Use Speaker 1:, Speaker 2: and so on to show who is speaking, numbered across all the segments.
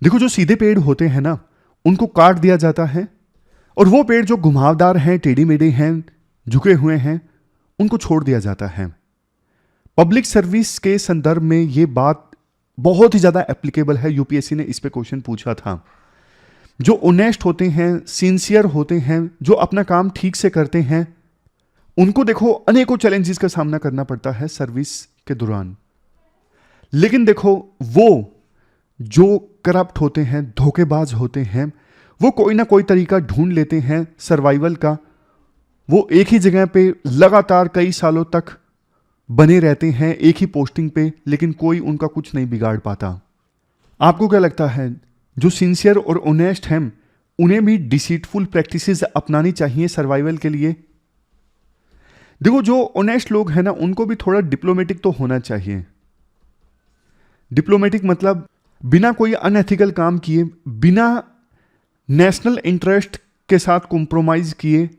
Speaker 1: देखो, जो सीधे पेड़ होते हैं ना, उनको काट दिया जाता है, और वो पेड़ जो घुमावदार हैं, टेढ़े मेढ़े हैं, झुके हुए हैं, उनको छोड़ दिया जाता है। पब्लिक सर्विस के संदर्भ में ये बात बहुत ही ज्यादा एप्लीकेबल है। यूपीएससी ने इस पे क्वेश्चन पूछा था। जो ऑनेस्ट होते हैं, सिंसियर होते हैं, जो अपना काम ठीक से करते हैं, उनको देखो अनेकों चैलेंजेस का सामना करना पड़ता है सर्विस के दौरान। लेकिन देखो, वो जो करप्ट होते हैं, धोखेबाज होते हैं, वो कोई ना कोई तरीका ढूंढ लेते हैं सर्वाइवल का। वो एक ही जगह पे लगातार कई सालों तक बने रहते हैं, एक ही पोस्टिंग पे, लेकिन कोई उनका कुछ नहीं बिगाड़ पाता। आपको क्या लगता है, जो सिंसियर और ऑनेस्ट हैं, उन्हें भी डिसीटफुल प्रैक्टिसेस अपनानी चाहिए सर्वाइवल के लिए? देखो, जो ऑनेस्ट लोग हैं ना, उनको भी थोड़ा डिप्लोमेटिक तो होना चाहिए। डिप्लोमेटिक मतलब बिना कोई अनएथिकल काम किए, बिना नेशनल इंटरेस्ट के साथ कॉम्प्रोमाइज किए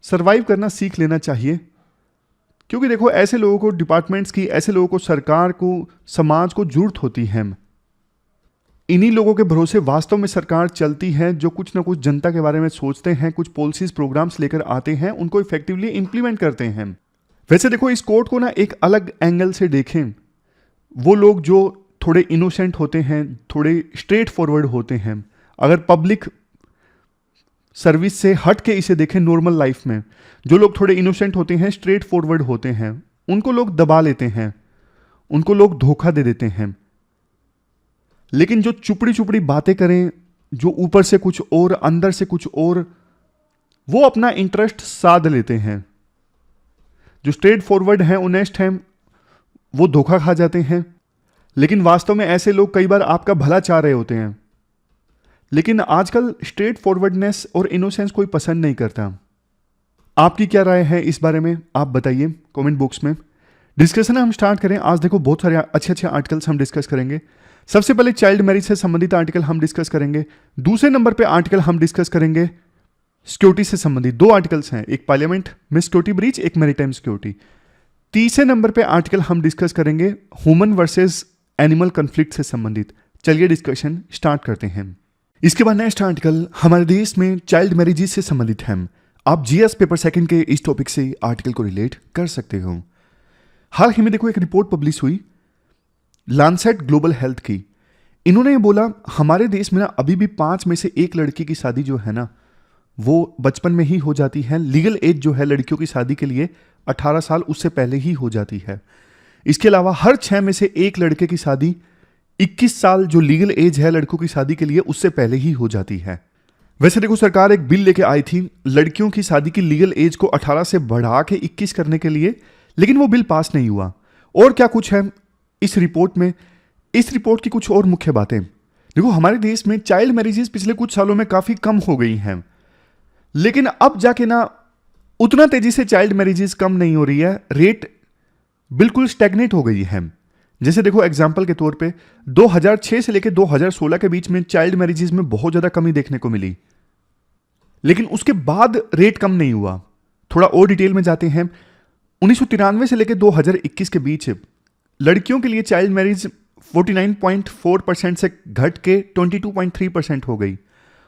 Speaker 1: सरवाइव करना सीख लेना चाहिए। क्योंकि देखो, ऐसे लोगों को डिपार्टमेंट्स की, ऐसे लोगों को सरकार को, समाज को जरूरत होती है। इन्हीं लोगों के भरोसे वास्तव में सरकार चलती है, जो कुछ ना कुछ जनता के बारे में सोचते हैं, कुछ पॉलिसीज प्रोग्राम्स लेकर आते हैं, उनको इफेक्टिवली इंप्लीमेंट करते हैं। वैसे देखो, इस कोर्ट को ना एक अलग एंगल से देखें। वो लोग जो थोड़े इनोसेंट होते हैं, थोड़े स्ट्रेट फॉरवर्ड होते हैं, अगर पब्लिक सर्विस से हट के इसे देखें, नॉर्मल लाइफ में जो लोग थोड़े इनोसेंट होते हैं, स्ट्रेट फॉरवर्ड होते हैं, उनको लोग दबा लेते हैं, उनको लोग धोखा दे देते हैं। लेकिन जो चुपड़ी चुपड़ी बातें करें, जो ऊपर से कुछ और अंदर से कुछ और, वो अपना इंटरेस्ट साध लेते हैं। जो स्ट्रेट फॉरवर्ड हैं, ऑनेस्ट हैं, वो धोखा खा जाते हैं। लेकिन वास्तव में ऐसे लोग कई बार आपका भला चाह रहे होते हैं। लेकिन आजकल स्ट्रेट फॉरवर्डनेस और इनोसेंस कोई पसंद नहीं करता। आपकी क्या राय है इस बारे में, आप बताइए कमेंट बॉक्स में। डिस्कशन हम स्टार्ट करें। आज देखो, बहुत सारे अच्छे अच्छे आर्टिकल्स हम डिस्कस करेंगे। सबसे पहले चाइल्ड मैरिज से संबंधित आर्टिकल हम डिस्कस करेंगे। दूसरे नंबर पे आर्टिकल हम डिस्कस करेंगे सिक्योरिटी से संबंधित। दो आर्टिकल्स हैं, एक पार्लियामेंट में सिक्योरिटी ब्रीच, एक मैरीटाइम सिक्योरिटी। तीसरे नंबर पे आर्टिकल हम डिस्कस करेंगे ह्यूमन वर्सेस एनिमल कन्फ्लिक्ट से संबंधित। चलिए डिस्कशन स्टार्ट करते हैं। इसके बाद नेक्स्ट आर्टिकल हमारे देश में चाइल्ड मैरिजेस से संबंधित है। आप जीएस पेपर सेकंड के इस टॉपिक से आर्टिकल को रिलेट कर सकते हो। हाल ही में देखो, एक रिपोर्ट पब्लिश हुई लांसेट ग्लोबल हेल्थ की। इन्होंने ये बोला, हमारे देश में ना अभी भी 5 में से 1 लड़की की शादी जो है ना, वो बचपन में ही हो जाती है। लीगल एज जो है लड़कियों की शादी के लिए 18 साल, उससे पहले ही हो जाती है। इसके अलावा हर 6 में से 1 लड़के की शादी 21 साल जो लीगल एज है लड़कों की शादी के लिए, उससे पहले ही हो जाती है। वैसे देखो, सरकार एक बिल लेके आई थी लड़कियों की शादी की लीगल एज को 18 से बढ़ा के 21 करने के लिए, लेकिन वो बिल पास नहीं हुआ। और क्या कुछ है इस रिपोर्ट में, इस रिपोर्ट की कुछ और मुख्य बातें देखो। हमारे देश में चाइल्ड मैरिजेस पिछले कुछ सालों में काफी कम हो गई हैं, लेकिन अब जाके ना उतना तेजी से चाइल्ड मैरिजेस कम नहीं हो रही है, रेट बिल्कुल स्टैग्नेट हो गई है। जैसे देखो, एग्जाम्पल के तौर पे 2006 से लेकर 2016 के बीच में चाइल्ड मैरिजेस में बहुत ज्यादा कमी देखने को मिली, लेकिन उसके बाद रेट कम नहीं हुआ। थोड़ा और डिटेल में जाते हैं। 1993 से लेकर 2021 के बीच लड़कियों के लिए चाइल्ड मैरिज 49.4% से घट के 22.3% हो गई,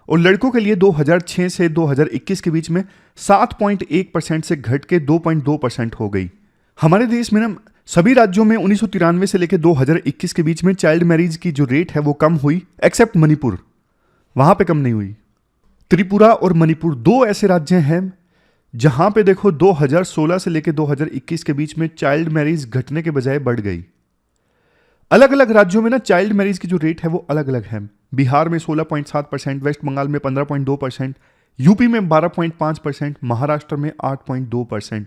Speaker 1: और लड़कों के लिए 2006 से 2021 के बीच में 7.1% से घट के 2.2% हो गई। हमारे देश में ना सभी राज्यों में 1993 से लेकर 2021 के बीच में चाइल्ड मैरिज की जो रेट है वो कम हुई, एक्सेप्ट मणिपुर, वहां पे कम नहीं हुई। त्रिपुरा और मणिपुर 2 ऐसे राज्य हैं जहां पे देखो 2016 से लेकर 2021 के बीच में चाइल्ड मैरिज घटने के बजाय बढ़ गई। अलग अलग राज्यों में ना चाइल्ड मैरिज की जो रेट है वो अलग अलग है। बिहार में 16.7%, वेस्ट बंगाल में 15.2%, यूपी में 12.5%, महाराष्ट्र में 8.2%।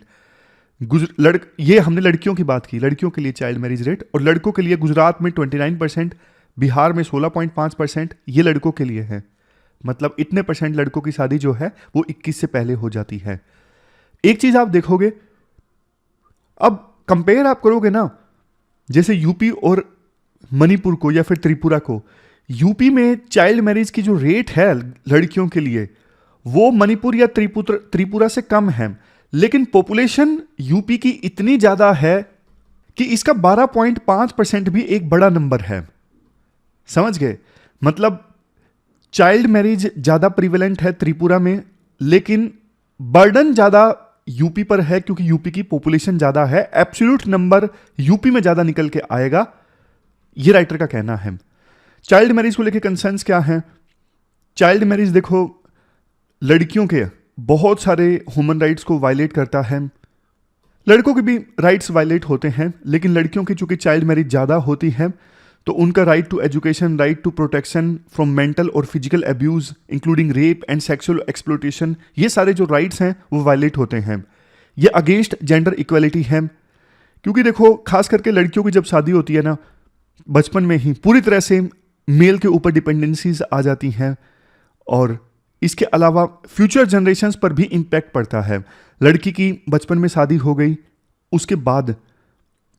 Speaker 1: ये हमने लड़कियों की बात की, लड़कियों के लिए चाइल्ड मैरिज रेट। और लड़कों के लिए गुजरात में 29%, बिहार में 16.5%, ये लड़कों के लिए है। मतलब इतने % लड़कों की शादी जो है वो 21 से पहले हो जाती है। एक चीज आप देखोगे, अब कंपेयर आप करोगे ना, जैसे यूपी और मणिपुर को या फिर त्रिपुरा को। यूपी में चाइल्ड मैरिज की जो रेट है लड़कियों के लिए वो मणिपुर या त्रिपुरा से कम है, लेकिन पॉपुलेशन यूपी की इतनी ज्यादा है कि इसका 12.5% भी एक बड़ा नंबर है। समझ गए? मतलब चाइल्ड मैरिज ज़्यादा प्रिवेलेंट है त्रिपुरा में, लेकिन बर्डन ज़्यादा यूपी पर है क्योंकि यूपी की पॉपुलेशन ज़्यादा है। एब्सोल्यूट नंबर यूपी में ज़्यादा निकल के आएगा, ये राइटर का कहना है। चाइल्ड मैरिज को लेकर कंसर्न्स क्या हैं? चाइल्ड मैरिज देखो, लड़कियों के बहुत सारे ह्यूमन राइट्स को वायलेट करता है। लड़कों के भी राइट्स वायलेट होते हैं, लेकिन लड़कियों की चूंकि चाइल्ड मैरिज ज़्यादा होती है तो उनका right to education, right to protection from mental और physical abuse including rape and sexual exploitation, ये सारे जो राइट्स हैं वो वायलेट होते हैं। ये अगेंस्ट जेंडर इक्वलिटी है, क्योंकि देखो खास करके लड़कियों की जब शादी होती है ना, बचपन में ही पूरी तरह से मेल के ऊपर डिपेंडेंसीज आ जाती हैं, और इसके अलावा फ्यूचर जनरेशन्स पर भी इम्पैक्ट पड़ता है। लड़की की बचपन में शादी हो गई, उसके बाद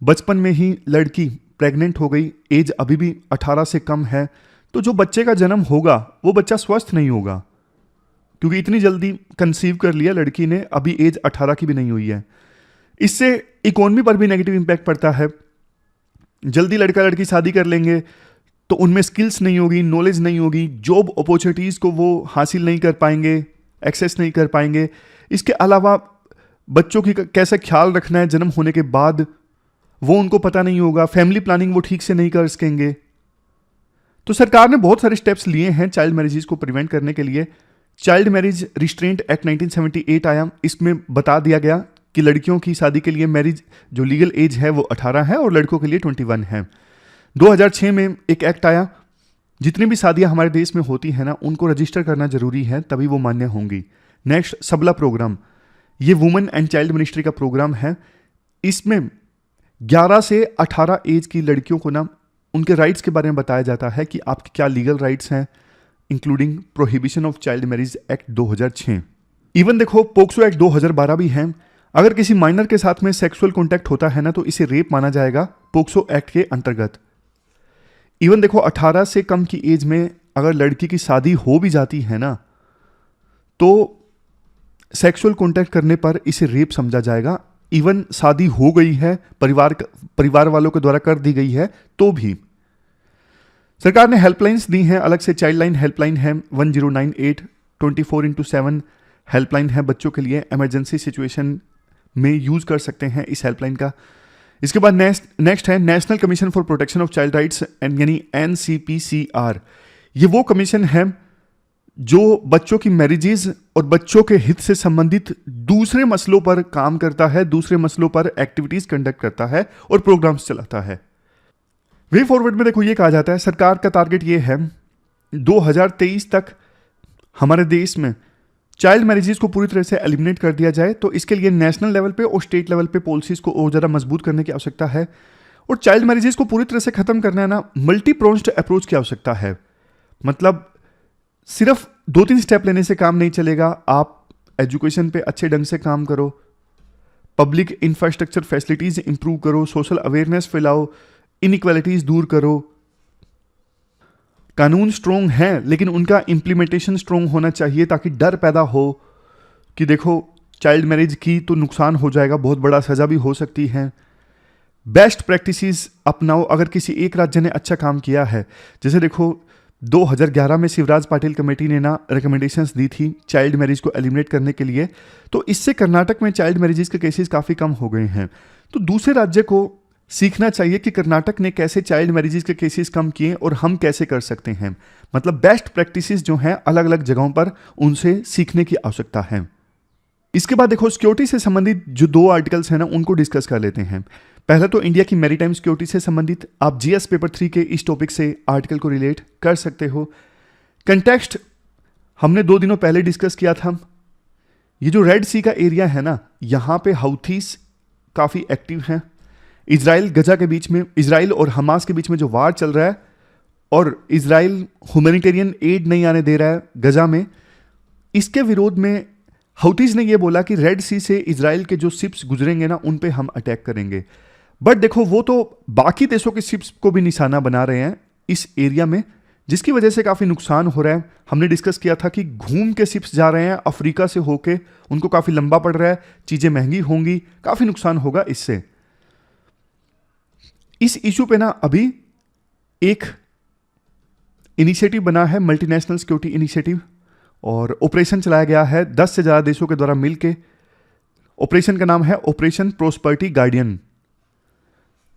Speaker 1: बचपन में ही लड़की प्रेग्नेंट हो गई, एज अभी भी 18 से कम है, तो जो बच्चे का जन्म होगा वो बच्चा स्वस्थ नहीं होगा, क्योंकि इतनी जल्दी कंसीव कर लिया लड़की ने, अभी एज 18 की भी नहीं हुई है। इससे इकोनॉमी पर भी नेगेटिव इम्पैक्ट पड़ता है। जल्दी लड़का लड़की शादी कर लेंगे तो उनमें स्किल्स नहीं होगी, नॉलेज नहीं होगी, जॉब अपॉर्चुनिटीज़ को वो हासिल नहीं कर पाएंगे, एक्सेस नहीं कर पाएंगे। इसके अलावा बच्चों की कैसे ख्याल रखना है जन्म होने के बाद, वो उनको पता नहीं होगा, फैमिली प्लानिंग वो ठीक से नहीं कर सकेंगे। तो सरकार ने बहुत सारे स्टेप्स लिए हैं चाइल्ड मैरिजेस को प्रिवेंट करने के लिए। चाइल्ड मैरिज रिस्ट्रेंट एक्ट 1978 आया, इसमें बता दिया गया कि लड़कियों की शादी के लिए मैरिज जो लीगल एज है वो 18 है और लड़कों के लिए 21 है। 2006 में एक एक्ट आया, जितनी भी शादियां हमारे देश में होती हैं ना, उनको रजिस्टर करना जरूरी है, तभी वो मान्य होंगी। नेक्स्ट, सबला प्रोग्राम, ये वुमेन एंड चाइल्ड मिनिस्ट्री का प्रोग्राम है। इसमें 11 से 18 एज की लड़कियों को ना उनके राइट्स के बारे में बताया जाता है कि आपके क्या लीगल राइट्स हैं, including prohibition of child marriage act 2006। Even देखो पोक्सो एक्ट 2012 भी है। अगर किसी माइनर के साथ में सेक्सुअल कॉन्टैक्ट होता है ना, तो इसे रेप माना जाएगा पोक्सो एक्ट के अंतर्गत। इवन देखो 18 से कम की एज में अगर लड़की की शादी हो भी जाती है ना, तो सेक्सुअल कॉन्टैक्ट करने पर इसे रेप समझा जाएगा। इवन शादी हो गई है, परिवार वालों के द्वारा कर दी गई है, तो भी। सरकार ने हेल्पलाइंस दी हैं, अलग से चाइल्ड लाइन हेल्पलाइन है 1098, 24x7 हेल्पलाइन है बच्चों के लिए, इमरजेंसी सिचुएशन में यूज कर सकते हैं इस हेल्पलाइन का। इसके बाद नेक्स्ट है national commission for protection of child rights and यानी NCPCR। ये वो कमीशन है जो बच्चों की मैरिजेज और बच्चों के हित से संबंधित दूसरे मसलों पर काम करता है, दूसरे मसलों पर एक्टिविटीज कंडक्ट करता है और प्रोग्राम्स चलाता है। वे फॉरवर्ड में देखो ये कहा जाता है, सरकार का टारगेट ये है 2023 तक हमारे देश में चाइल्ड मैरिजेस को पूरी तरह से एलिमिनेट कर दिया जाए। तो इसके लिए नेशनल लेवल पे और स्टेट लेवल पे पॉलिसीज को और ज़्यादा मजबूत करने की आवश्यकता है। और चाइल्ड मैरिजेस को पूरी तरह से खत्म करना है ना, मल्टी प्रोन्स्ड अप्रोच की आवश्यकता है। मतलब सिर्फ 2-3 स्टेप लेने से काम नहीं चलेगा। आप एजुकेशन पे अच्छे ढंग से काम करो, पब्लिक इंफ्रास्ट्रक्चर फैसिलिटीज इंप्रूव करो, सोशल अवेयरनेस फैलाओ, इनइक्वालिटीज दूर करो। कानून स्ट्रोंग है, लेकिन उनका इम्प्लीमेंटेशन स्ट्रोंग होना चाहिए, ताकि डर पैदा हो कि देखो चाइल्ड मैरिज की तो नुकसान हो जाएगा, बहुत बड़ा सजा भी हो सकती है। बेस्ट प्रैक्टिसेस अपनाओ। अगर किसी एक राज्य ने अच्छा काम किया है, जैसे देखो 2011 में शिवराज पाटिल कमेटी ने ना रिकमेंडेशंस दी थी चाइल्ड मैरिज को एलिमिनेट करने के लिए, तो इससे कर्नाटक में चाइल्ड मैरिजेस के केसेस काफ़ी कम हो गए हैं। तो दूसरे राज्य को सीखना चाहिए कि कर्नाटक ने कैसे चाइल्ड मैरिजेस के केसेस कम किए और हम कैसे कर सकते हैं। मतलब बेस्ट प्रैक्टिसेस जो हैं अलग अलग जगहों पर, उनसे सीखने की आवश्यकता है। इसके बाद देखो सिक्योरिटी से संबंधित जो 2 आर्टिकल्स हैं ना, उनको डिस्कस कर लेते हैं। पहला तो इंडिया की मैरीटाइम सिक्योरिटी से संबंधित, आप GS पेपर 3 के इस टॉपिक से आर्टिकल को रिलेट कर सकते हो। कंटेक्स्ट हमने 2 दिनों पहले डिस्कस किया था। ये जो रेड सी का एरिया है ना, यहाँ पे हाउथीस काफ़ी एक्टिव हैं। इजराइल गजा के बीच में, इजराइल और हमास के बीच में जो वार चल रहा है, और इजराइल ह्यूमैनिटेरियन एड नहीं आने दे रहा है गजा में, इसके विरोध में हाउथीज ने यह बोला कि रेड सी से इजराइल के जो शिप्स गुजरेंगे ना, उन पे हम अटैक करेंगे। बट देखो वो तो बाकी देशों के शिप्स को भी निशाना बना रहे हैं इस एरिया में, जिसकी वजह से काफ़ी नुकसान हो रहा है। हमने डिस्कस किया था कि घूम के शिप्स जा रहे हैं अफ्रीका से होके, उनको काफ़ी लंबा पड़ रहा है, चीज़ें महंगी होंगी, काफ़ी नुकसान होगा इससे। इस इशू पे ना अभी एक इनिशिएटिव बना है मल्टीनेशनल सिक्योरिटी इनिशिएटिव, और ऑपरेशन चलाया गया है 10 से ज़्यादा देशों के द्वारा मिलकर। ऑपरेशन का नाम है operation prosperity guardian.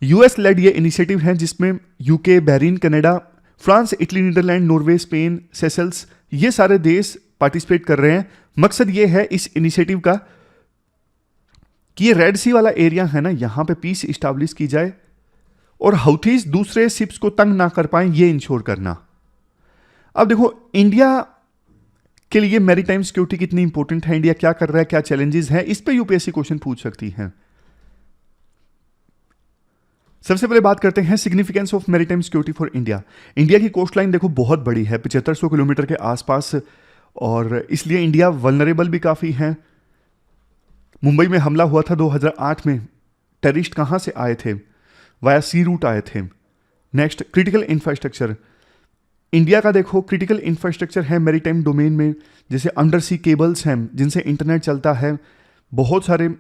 Speaker 1: US led ये इनिशिएटिव है जिसमें UK, Bahrain, Canada, France, Italy, Netherland, Norway, Spain, Seychelles, ये सारे देश पार्टिसिपेट कर रहे हैं। मकसद ये है इस इनिशिएटिव का कि ये रेड सी वाला एरिया है ना, यहां पे पीस इस्टेब्लिश की जाए और हौथीज दूसरे शिप्स को तंग ना कर पाए, ये इंश्योर करना। अब देखो इंडिया के लिए मैरीटाइम सिक्योरिटी कितनी इंपॉर्टेंट है, इंडिया क्या कर रहा है, क्या चैलेंजेस हैं, इस पे यूपीएससी क्वेश्चन पूछ सकती है। सबसे पहले बात करते हैं significance of maritime security for India. India की कोस्ट लाइन देखो बहुत बड़ी है, 7500 किलोमीटर के आसपास, और इसलिए इंडिया वल्नरेबल भी काफी है। मुंबई में हमला हुआ था 2008 में, टेररिस्ट कहां से आए थे, वाया सी रूट आए थे। Next, critical infrastructure. इंडिया का देखो क्रिटिकल इंफ्रास्ट्रक्चर है मैरीटाइम डोमेन में, जैसे अंडर सी केबल्स हैं जिनसे इंटरनेट चलता है, बहुत सारे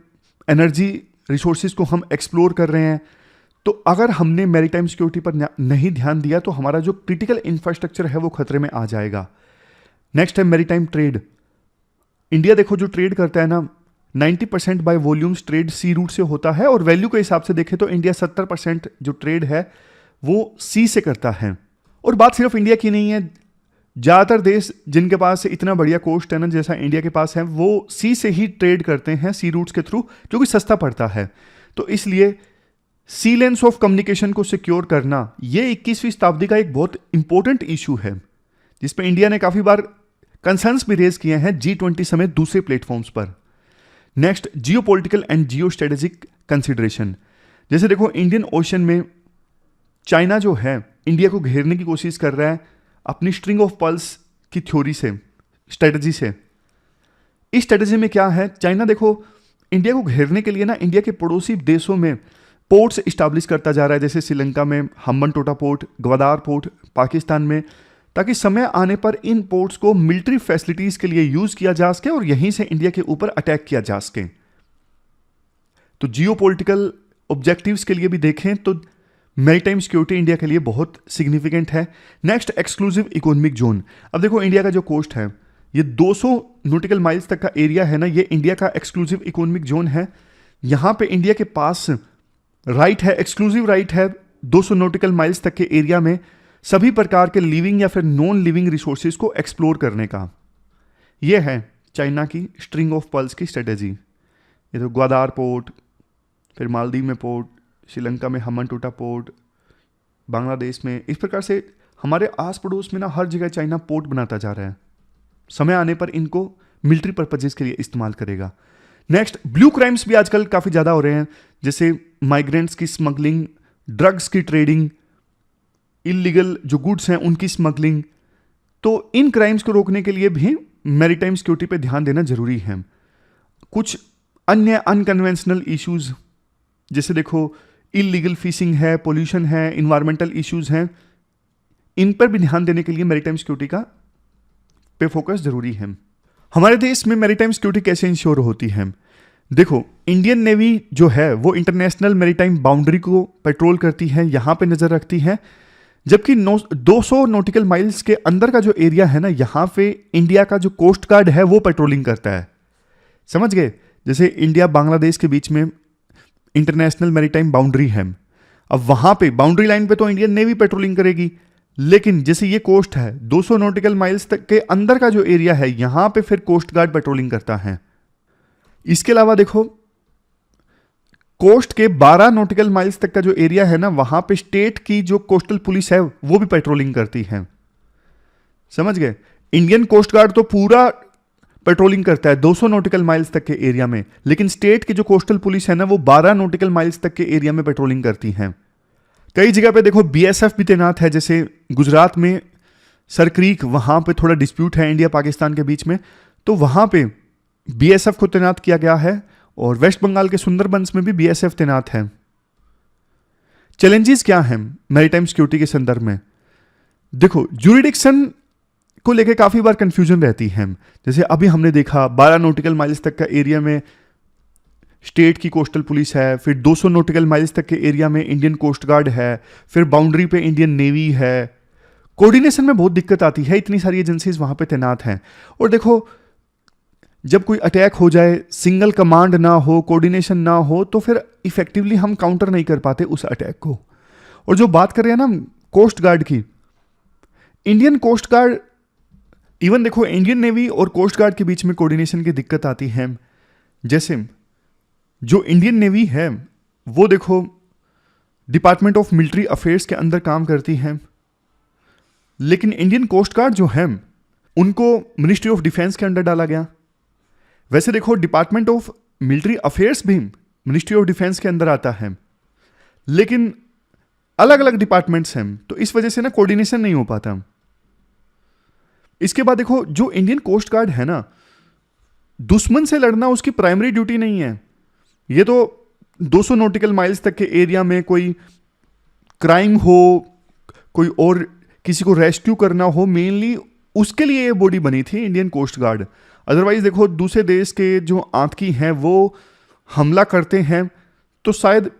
Speaker 1: एनर्जी रिसोर्सेज को हम एक्सप्लोर कर रहे हैं। तो अगर हमने मैरीटाइम सिक्योरिटी पर नहीं ध्यान दिया तो हमारा जो क्रिटिकल इंफ्रास्ट्रक्चर है वो खतरे में आ जाएगा। नेक्स्ट है मैरीटाइम ट्रेड। इंडिया देखो जो ट्रेड करता है ना, 90% बाय वॉल्यूम्स ट्रेड सी रूट से होता है, और वैल्यू के हिसाब से देखें तो इंडिया 70% जो ट्रेड है वो सी से करता है। और बात सिर्फ इंडिया की नहीं है, ज़्यादातर देश जिनके पास इतना बढ़िया कोस्ट है ना जैसा इंडिया के पास है, वो सी से ही ट्रेड करते हैं, सी रूट्स के थ्रू, जो कि सस्ता पड़ता है। तो इसलिए सी लेंस ऑफ कम्युनिकेशन को सिक्योर करना ये 21वीं शताब्दी का एक बहुत इंपॉर्टेंट इशू है, जिसपे इंडिया ने काफी बार कंसर्न्स भी रेज किए हैं G20 समेत दूसरे प्लेटफॉर्म्स पर। Next, geopolitical and geo strategic consideration. जैसे देखो इंडियन ओशन में चाइना जो है इंडिया को घेरने की कोशिश कर रहा है अपनी स्ट्रिंग ऑफ पल्स की थ्योरी से, स्ट्रेटजी से। इस स्ट्रेटजी में क्या है, चाइना देखो इंडिया को घेरने के लिए ना इंडिया के पड़ोसी देशों में पोर्ट्स इस्टेब्लिश करता जा रहा है, जैसे श्रीलंका में हम्बनटोटा पोर्ट, ग्वादार पोर्ट, पाकिस्तान में, ताकि समय आने पर इन पोर्ट्स को मिलिट्री फैसिलिटीज के लिए यूज किया जा सके और यहीं से इंडिया के ऊपर अटैक किया जा सके। तो जियोपॉलिटिकल ऑब्जेक्टिव्स के लिए भी देखें तो मैरीटाइम सिक्योरिटी इंडिया के लिए बहुत सिग्निफिकेंट है। Next, exclusive economic zone. अब देखो इंडिया का जो कोस्ट है ये 200 नॉटिकल माइल्स तक का एरिया है ना, ये इंडिया का एक्सक्लूसिव इकोनॉमिक जोन है। यहां पे इंडिया के पास राइट है, एक्सक्लूसिव राइट है 200 नॉटिकल माइल्स तक के एरिया में सभी प्रकार के लिविंग या फिर नॉन लिविंग रिसोर्सेज को एक्सप्लोर करने का। यह है चाइना की स्ट्रिंग ऑफ पर्ल्स की स्ट्रेटेजी। ये तो ग्वादार पोर्ट, फिर मालदीव में पोर्ट, श्रीलंका में हम्बनटोटा पोर्ट, बांग्लादेश में, इस प्रकार से हमारे आस पड़ोस में ना हर जगह चाइना पोर्ट बनाता जा रहा है। समय आने पर इनको मिलिट्री पर्पजेस के लिए इस्तेमाल करेगा। नेक्स्ट, ब्लू क्राइम्स भी आजकल काफी ज्यादा हो रहे हैं, जैसे माइग्रेंट्स की स्मगलिंग, ड्रग्स की ट्रेडिंग, इलीगल जो गुड्स हैं उनकी स्मगलिंग। तो इन क्राइम्स को रोकने के लिए भी मैरीटाइम सिक्योरिटी पे ध्यान देना जरूरी है। कुछ अन्य अनकन्वेंशनल इश्यूज, जैसे देखो इलीगल फिशिंग है, पोल्यूशन है, इन्वायरमेंटल इश्यूज हैं, इन पर भी ध्यान देने के लिए मैरीटाइम सिक्योरिटी का पे फोकस जरूरी है। हमारे देश में मैरीटाइम सिक्योरिटी कैसे इंश्योर होती है? देखो इंडियन नेवी जो है वो इंटरनेशनल मैरीटाइम बाउंड्री को पेट्रोल करती है, यहां पे नजर रखती है, जबकि 200 नॉटिकल माइल्स के अंदर का जो एरिया है ना, यहां पे इंडिया का जो कोस्ट गार्ड है वो पेट्रोलिंग करता है। समझ गए? जैसे इंडिया बांग्लादेश के बीच में इंटरनेशनल मैरीटाइम बाउंड्री है, अब वहां पे बाउंड्री लाइन पे तो इंडियन नेवी पेट्रोलिंग करेगी, लेकिन जैसे ये कोस्ट है 200 नॉटिकल माइल्स तक के अंदर का जो एरिया है यहां पे फिर कोस्ट गार्ड पेट्रोलिंग करता है। इसके अलावा देखो कोस्ट के 12 नॉटिकल माइल्स तक का जो एरिया है ना, वहां पे स्टेट की जो कोस्टल पुलिस है वो भी पेट्रोलिंग करती है। समझ गए? इंडियन कोस्ट गार्ड तो पूरा पेट्रोलिंग करता है 200 नॉटिकल माइल्स तक के एरिया में, लेकिन स्टेट की जो कोस्टल पुलिस है ना वो 12 नॉटिकल माइल्स तक के एरिया में पेट्रोलिंग करती है। कई जगह पे देखो बीएसएफ भी तैनात है, जैसे गुजरात में सरक्रीक, वहां पे थोड़ा डिस्प्यूट है इंडिया पाकिस्तान के बीच में, तो वहां पे बीएसएफ को तैनात किया गया है, और वेस्ट बंगाल के सुंदरबंस में भी बीएसएफ तैनात है। चैलेंजेस क्या हैं मैरीटाइम सिक्योरिटी के संदर्भ में? देखो ज्यूरिडिक्शन को लेकर काफी बार कंफ्यूजन रहती है, जैसे अभी हमने देखा 12 नॉटिकल माइल्स तक का एरिया में स्टेट की कोस्टल पुलिस है, फिर 200 नॉटिकल माइल्स तक के एरिया में इंडियन कोस्ट गार्ड है, फिर बाउंड्री पे इंडियन नेवी है, कोऑर्डिनेशन में बहुत दिक्कत आती है, इतनी सारी एजेंसीज वहां पे तैनात हैं। और देखो, जब कोई अटैक हो जाए, सिंगल कमांड ना हो, कोऑर्डिनेशन ना हो, तो फिर इफेक्टिवली हम काउंटर नहीं कर पाते उस अटैक को। और जो बात कर रहे हैं ना कोस्ट गार्ड की, इंडियन कोस्ट गार्ड, इवन देखो इंडियन नेवी और कोस्ट गार्ड के बीच में कोऑर्डिनेशन की दिक्कत आती है। जैसे जो इंडियन नेवी है वो देखो डिपार्टमेंट ऑफ मिलिट्री अफेयर्स के अंदर काम करती है, लेकिन इंडियन कोस्ट गार्ड जो है उनको मिनिस्ट्री ऑफ डिफेंस के अंडर डाला गया। वैसे देखो डिपार्टमेंट ऑफ मिलिट्री अफेयर्स भी मिनिस्ट्री ऑफ डिफेंस के अंदर आता है, लेकिन अलग अलग डिपार्टमेंट्स हैं, तो इस वजह से ना कोऑर्डिनेशन नहीं हो पाता। इसके बाद देखो जो इंडियन कोस्ट गार्ड है ना, दुश्मन से लड़ना उसकी प्राइमरी ड्यूटी नहीं है। ये तो 200 नॉटिकल माइल्स तक के एरिया में कोई क्राइम हो, कोई और किसी को रेस्क्यू करना हो, मेनली उसके लिए ये बॉडी बनी थी इंडियन कोस्ट गार्ड। अदरवाइज देखो दूसरे देश के जो आतंकी हैं वो हमला करते हैं, तो शायद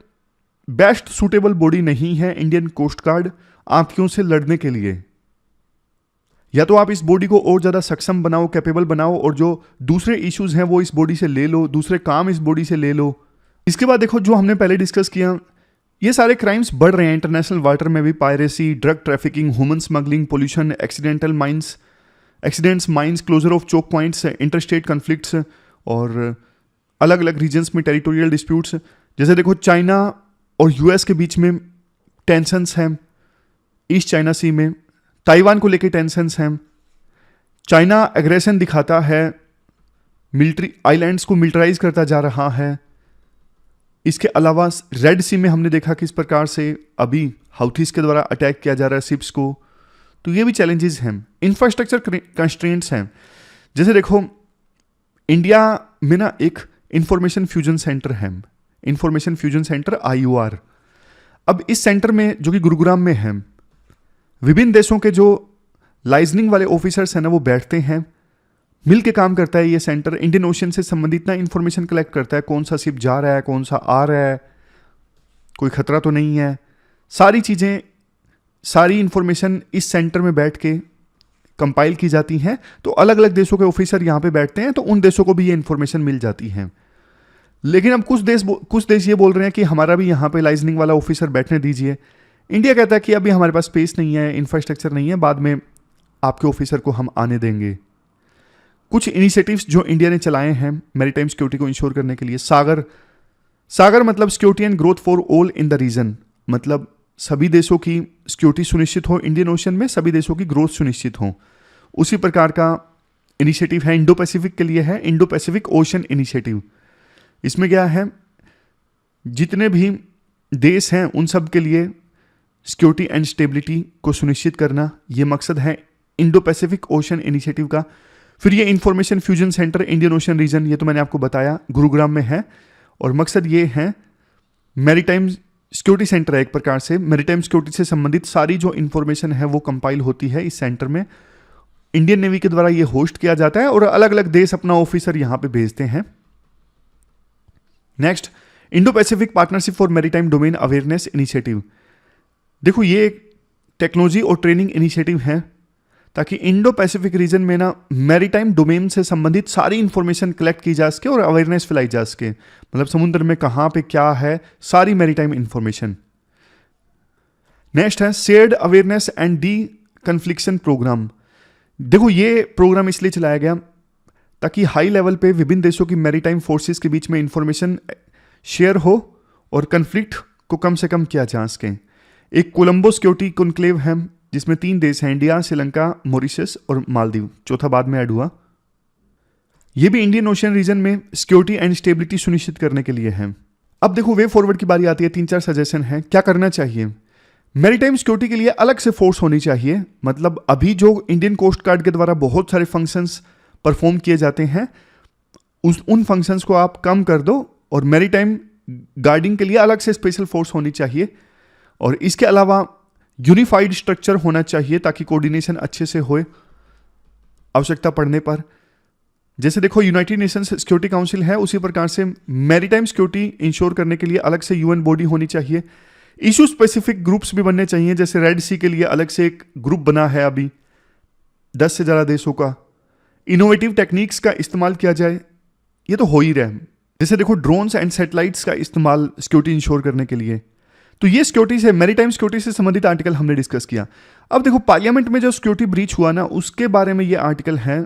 Speaker 1: बेस्ट सूटेबल बॉडी नहीं है इंडियन कोस्ट गार्ड आतंकियों से लड़ने के लिए। या तो आप इस बॉडी को और ज़्यादा सक्षम बनाओ, कैपेबल बनाओ, और जो दूसरे इश्यूज हैं वो इस बॉडी से ले लो, दूसरे काम इस बॉडी से ले लो। इसके बाद देखो जो हमने पहले डिस्कस किया, ये सारे क्राइम्स बढ़ रहे हैं इंटरनेशनल वाटर में भी, piracy, drug trafficking, human smuggling, pollution, accidental mines, accidents, mines, closure of choke points, interstate conflicts और अलग अलग रीजन्स में टेरिटोरियल डिस्प्यूट्स। जैसे देखो चाइना और यूएस के बीच में टेंशंस हैं, ईस्ट चाइना सी में ताइवान को लेकर टेंशंस हैं, चाइना एग्रेशन दिखाता है, मिलिट्री आइलैंड्स को मिलिटराइज करता जा रहा है। इसके अलावा रेड सी में हमने देखा किस प्रकार से अभी हाउथीज के द्वारा अटैक किया जा रहा है शिप्स को, तो ये भी चैलेंजेस हैं। इंफ्रास्ट्रक्चर कंस्ट्रेंट्स हैं, जैसे देखो इंडिया में ना एक इंफॉर्मेशन फ्यूजन सेंटर है, इंफॉर्मेशन फ्यूजन सेंटर IUR। अब इस सेंटर में जो कि गुरुग्राम में है, विभिन्न देशों के जो लाइजनिंग वाले ऑफिसर्स हैं ना वो बैठते हैं, मिल के काम करता है ये सेंटर। इंडियन ओशन से संबंधित ना इंफॉर्मेशन कलेक्ट करता है, कौन सा शिप जा रहा है, कौन सा आ रहा है, कोई खतरा तो नहीं है, सारी चीज़ें, सारी इंफॉर्मेशन इस सेंटर में बैठ के कंपाइल की जाती हैं। तो अलग अलग देशों के ऑफिसर यहाँ पे बैठते हैं, तो उन देशों को भी ये इंफॉर्मेशन मिल जाती है। लेकिन अब कुछ देश ये बोल रहे हैं कि हमारा भी यहाँ पे लाइजनिंग वाला ऑफिसर बैठने दीजिए। इंडिया कहता है कि अभी हमारे पास स्पेस नहीं है, इंफ्रास्ट्रक्चर नहीं है, बाद में आपके ऑफिसर को हम आने देंगे। कुछ इनिशिएटिव्स जो इंडिया ने चलाए हैं मैरीटाइम सिक्योरिटी को इंश्योर करने के लिए, सागर मतलब security and growth for all in the region, मतलब सभी देशों की सिक्योरिटी सुनिश्चित हो, इंडियन ओशन में सभी देशों की ग्रोथ सुनिश्चित हो। उसी प्रकार का इनिशिएटिव है, इंडो पैसिफिक के लिए है, इंडो पैसिफिक ओशन इनिशिएटिव। इसमें क्या है, जितने भी देश हैं उन सब के लिए सिक्योरिटी एंड स्टेबिलिटी को सुनिश्चित करना, ये मकसद है इंडो पैसिफिक ओशन इनिशिएटिव का। फिर ये information fusion centre Indian Ocean region, ये तो मैंने आपको बताया गुरुग्राम में है, और मकसद ये है मैरीटाइम सिक्योरिटी सेंटर है एक प्रकार से, मैरीटाइम सिक्योरिटी से संबंधित सारी जो इंफॉर्मेशन है वो कंपाइल होती है इस सेंटर में। इंडियन नेवी के द्वारा ये होस्ट किया जाता है और अलग अलग देश अपना ऑफिसर यहाँ पे भेजते हैं। Next, Indo Pacific partnership for maritime domain awareness initiative. देखो ये एक टेक्नोलॉजी और ट्रेनिंग इनिशिएटिव है ताकि इंडो पैसिफिक रीजन में ना मैरीटाइम डोमेन से संबंधित सारी इंफॉर्मेशन कलेक्ट की जा सके और अवेयरनेस फैलाई जा सके, मतलब समुद्र में कहाँ पे क्या है, सारी मैरीटाइम इंफॉर्मेशन। नेक्स्ट है shared awareness and deconfliction programme. देखो ये प्रोग्राम इसलिए चलाया गया ताकि हाई लेवल पे विभिन्न देशों की मैरीटाइम फोर्सेस के बीच में इंफॉर्मेशन शेयर हो और कन्फ्लिक्ट को कम से कम किया जा सके। एक कोलंबो सिक्योरिटी कॉन्क्लेव है जिसमें 3 देश हैं, इंडिया, श्रीलंका, मॉरिशस और मालदीव, चौथा बाद में ऐड हुआ। यह भी इंडियन ओशन रीजन में सिक्योरिटी एंड स्टेबिलिटी सुनिश्चित करने के लिए है। अब देखो वे फॉरवर्ड की बारी आती है, 3-4 सजेशन है क्या करना चाहिए। मैरीटाइम सिक्योरिटी के लिए अलग से फोर्स होनी चाहिए, मतलब अभी जो इंडियन कोस्ट गार्ड के द्वारा बहुत सारे फंक्शंस परफॉर्म किए जाते हैं उन फंक्शंस को आप कम कर दो और मैरीटाइम गार्डिंग के लिए अलग से स्पेशल फोर्स होनी चाहिए। और इसके अलावा यूनिफाइड स्ट्रक्चर होना चाहिए ताकि कोऑर्डिनेशन अच्छे से होए आवश्यकता पड़ने पर। जैसे देखो यूनाइटेड नेशंस सिक्योरिटी काउंसिल है, उसी प्रकार से मैरीटाइम सिक्योरिटी इंश्योर करने के लिए अलग से UN बॉडी होनी चाहिए। इशू स्पेसिफिक ग्रुप्स भी बनने चाहिए, जैसे रेड सी के लिए अलग से एक ग्रुप बना है अभी 10 से ज़्यादा देशों का। इनोवेटिव टेक्निक्स का इस्तेमाल किया जाए, ये तो हो ही रहा है। जैसे देखो ड्रोन्स एंड सैटेलाइट्स का इस्तेमाल सिक्योरिटी इंश्योर करने के लिए, तो ये सिक्योरिटी से, मैरीटाइम सिक्योरिटी से संबंधित आर्टिकल हमने डिस्कस किया। अब देखो पार्लियामेंट में जो सिक्योरिटी ब्रीच हुआ ना, उसके बारे में ये आर्टिकल है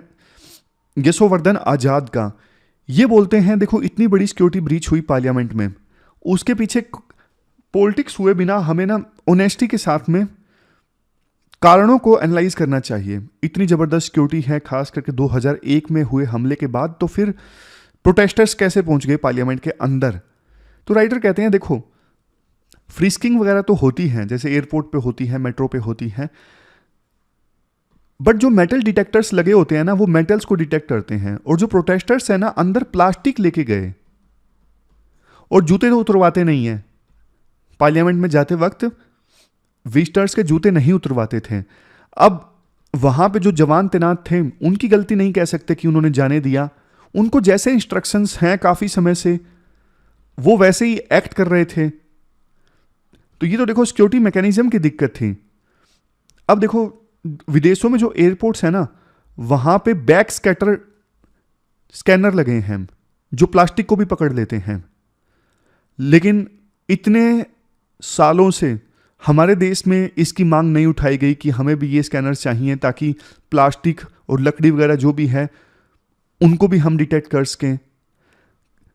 Speaker 1: यशोवर्धन आजाद का। ये बोलते हैं देखो इतनी बड़ी सिक्योरिटी ब्रीच हुई पार्लियामेंट में, उसके पीछे पॉलिटिक्स हुए बिना हमें ना ऑनेस्टी के साथ में कारणों को एनालाइज करना चाहिए। इतनी ज़बरदस्त सिक्योरिटी है, खास करके 2001 में हुए हमले के बाद, तो फिर प्रोटेस्टर्स कैसे पहुंच गए पार्लियामेंट के अंदर। तो राइटर कहते हैं देखो फ्रिस्किंग वगैरह तो होती हैं, जैसे एयरपोर्ट पे होती है, मेट्रो पे होती है, बट जो मेटल डिटेक्टर्स लगे होते हैं ना, वो मेटल्स को डिटेक्ट करते हैं। और जो प्रोटेस्टर्स हैं ना, अंदर प्लास्टिक लेके गए और जूते तो उतरवाते नहीं हैं। पार्लियामेंट में जाते वक्त विजिटर्स के जूते नहीं उतरवाते थे। अब वहां पे जो जवान तैनात थे, उनकी गलती नहीं कह सकते कि उन्होंने जाने दिया। उनको जैसे इंस्ट्रक्शंस हैं काफी समय से, वो वैसे ही एक्ट कर रहे थे। तो ये तो देखो सिक्योरिटी मैकेनिज्म की दिक्कत थी। अब देखो विदेशों में जो एयरपोर्ट्स है ना, वहां पे बैक स्कैनर लगे हैं जो प्लास्टिक को भी पकड़ लेते हैं। लेकिन इतने सालों से हमारे देश में इसकी मांग नहीं उठाई गई कि हमें भी ये स्कैनर्स चाहिए, ताकि प्लास्टिक और लकड़ी वगैरह जो भी है उनको भी हम डिटेक्ट कर सकें।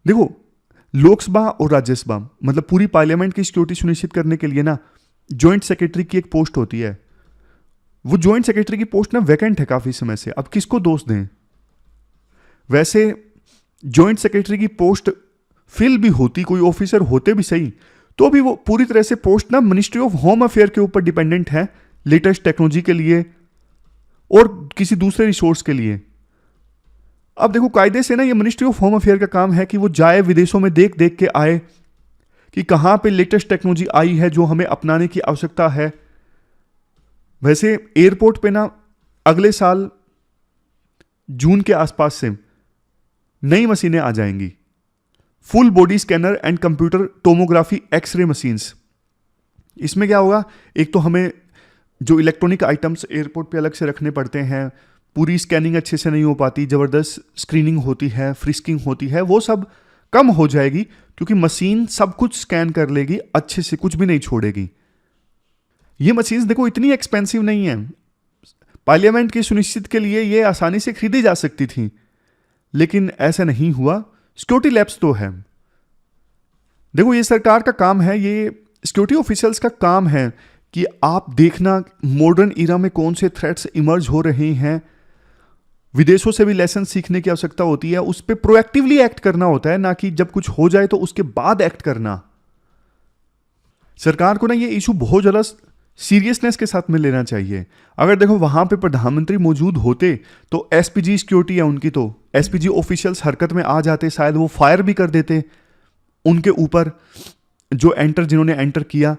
Speaker 1: देखो लोकसभा और राज्यसभा, मतलब पूरी पार्लियामेंट की सिक्योरिटी सुनिश्चित करने के लिए ना जॉइंट सेक्रेटरी की एक पोस्ट होती है। वो जॉइंट सेक्रेटरी की पोस्ट ना वैकेंट है काफी समय से। अब किसको दोष दें? वैसे जॉइंट सेक्रेटरी की पोस्ट फिल भी होती, कोई ऑफिसर होते भी सही, तो भी वो पूरी तरह से पोस्ट ना मिनिस्ट्री ऑफ होम अफेयर के ऊपर डिपेंडेंट है, लेटेस्ट टेक्नोलॉजी के लिए और किसी दूसरे रिसोर्स के लिए। अब देखो कायदे से ना ये मिनिस्ट्री ऑफ होम अफेयर का काम है कि वो जाए विदेशों में, देख देख के आए कि कहां पे लेटेस्ट टेक्नोलॉजी आई है जो हमें अपनाने की आवश्यकता है। वैसे एयरपोर्ट पे ना अगले साल जून के आसपास से नई मशीनें आ जाएंगी, full body scanner and computer tomography x-ray machines. इसमें क्या होगा, एक तो हमें जो इलेक्ट्रॉनिक आइटम्स एयरपोर्ट पे अलग से रखने पड़ते हैं, पूरी स्कैनिंग अच्छे से नहीं हो पाती, ज़बरदस्त स्क्रीनिंग होती है, फ्रिस्किंग होती है, वो सब कम हो जाएगी क्योंकि मशीन सब कुछ स्कैन कर लेगी अच्छे से, कुछ भी नहीं छोड़ेगी। ये मशीन्स देखो इतनी एक्सपेंसिव नहीं है, पार्लियामेंट की सुनिश्चित के लिए ये आसानी से खरीदी जा सकती थी, लेकिन ऐसा नहीं हुआ। सिक्योरिटी लैब्स तो है। देखो ये सरकार का काम है, ये सिक्योरिटी ऑफिशियल्स का काम है कि आप देखना मॉडर्न इरा में कौन से थ्रेट्स इमर्ज हो रहे हैं, विदेशों से भी लेसन सीखने की आवश्यकता होती है, उस पर प्रोएक्टिवली एक्ट करना होता है, ना कि जब कुछ हो जाए तो उसके बाद एक्ट करना। सरकार को ना ये इशू बहुत ज़्यादा सीरियसनेस के साथ में लेना चाहिए। अगर देखो वहां पे प्रधानमंत्री मौजूद होते तो एसपीजी सिक्योरिटी है उनकी, तो एसपीजी ऑफिशियल्स हरकत में आ जाते, शायद वो फायर भी कर देते उनके ऊपर जिन्होंने एंटर किया।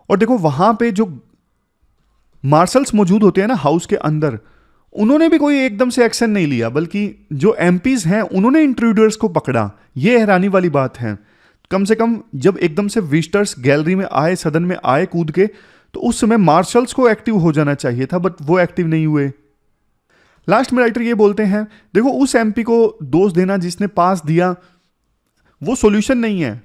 Speaker 1: और देखो वहां पे जो मार्शल्स मौजूद होते हैं ना हाउस के अंदर, उन्होंने भी कोई एकदम से एक्शन नहीं लिया, बल्कि जो एमपीज हैं उन्होंने इंट्रूडर्स को पकड़ा। ये हैरानी वाली बात है। कम से कम जब एकदम से विजिटर्स गैलरी में आए, सदन में आए कूद के, तो उस समय मार्शल्स को एक्टिव हो जाना चाहिए था, बट वो एक्टिव नहीं हुए। लास्ट में राइटर ये बोलते हैं देखो उस एमपी को दोष देना जिसने पास दिया वो सॉल्यूशन नहीं है,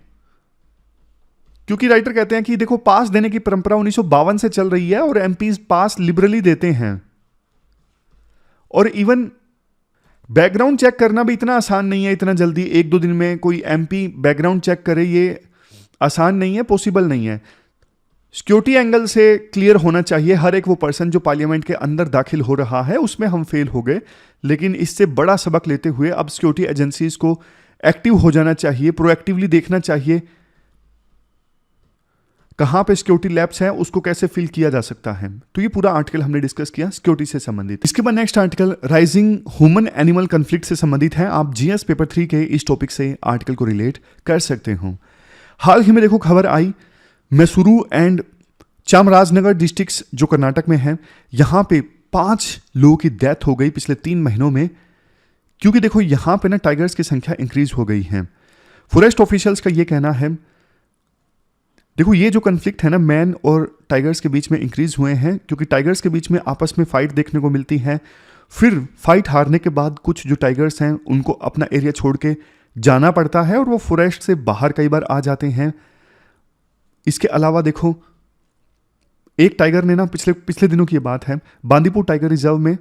Speaker 1: क्योंकि राइटर कहते हैं कि देखो पास देने की परंपरा 1952 से चल रही है और एमपीज पास लिबरली देते हैं। और इवन बैकग्राउंड चेक करना भी इतना आसान नहीं है, इतना जल्दी 1-2 दिन में कोई एमपी बैकग्राउंड चेक करे, ये आसान नहीं है, पॉसिबल नहीं है। सिक्योरिटी एंगल से क्लियर होना चाहिए हर एक वो पर्सन जो पार्लियामेंट के अंदर दाखिल हो रहा है, उसमें हम फेल हो गए। लेकिन इससे बड़ा सबक लेते हुए अब सिक्योरिटी एजेंसीज को एक्टिव हो जाना चाहिए, प्रोएक्टिवली देखना चाहिए कहां पे सिक्योरिटी लैब्स हैं, उसको कैसे फिल किया जा सकता है। तो ये पूरा आर्टिकल हमने डिस्कस किया सिक्योरिटी से संबंधित। इसके बाद next article rising human animal conflict से संबंधित है। आप जीएस पेपर 3 के इस टॉपिक से आर्टिकल को रिलेट कर सकते हो। हाल ही में देखो खबर आई, मैसूरू एंड चामराजनगर डिस्ट्रिक्ट्स जो कर्नाटक में है, यहां पे 5 लोगों की डेथ हो गई पिछले 3 महीनों में, क्योंकि देखो यहां पे ना टाइगर्स की संख्या इंक्रीज हो गई है। फॉरेस्ट ऑफिशियल्स का ये कहना है देखो ये जो कन्फ्लिक्ट है ना मैन और टाइगर्स के बीच में इंक्रीज हुए हैं, क्योंकि टाइगर्स के बीच में आपस में फाइट देखने को मिलती है। फिर फाइट हारने के बाद कुछ जो टाइगर्स हैं उनको अपना एरिया छोड़ के जाना पड़ता है और वो फॉरेस्ट से बाहर कई बार आ जाते हैं। इसके अलावा देखो एक टाइगर ने ना पिछले दिनों की ये बात है, बांदीपुर टाइगर रिजर्व में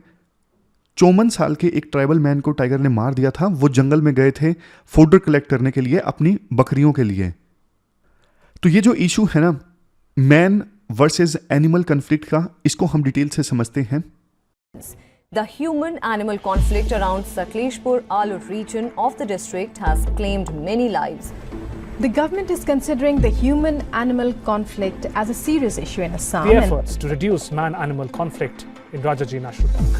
Speaker 1: 54 साल के एक ट्राइबल मैन को टाइगर ने मार दिया था। वो जंगल में गए थे फोडर कलेक्ट करने के लिए अपनी बकरियों के लिए। तो ये जो इशू है ना मैन वर्सेस एनिमल कन्फ्लिक्ट का, इसको हम डिटेल से समझते हैं।
Speaker 2: The human-animal conflict around Sakleshpur Alur region of the district has claimed many lives.
Speaker 3: The government is considering the human-animal conflict as a serious issue in Assam.
Speaker 4: The efforts to reduce man-animal conflict in Rajaji National Park.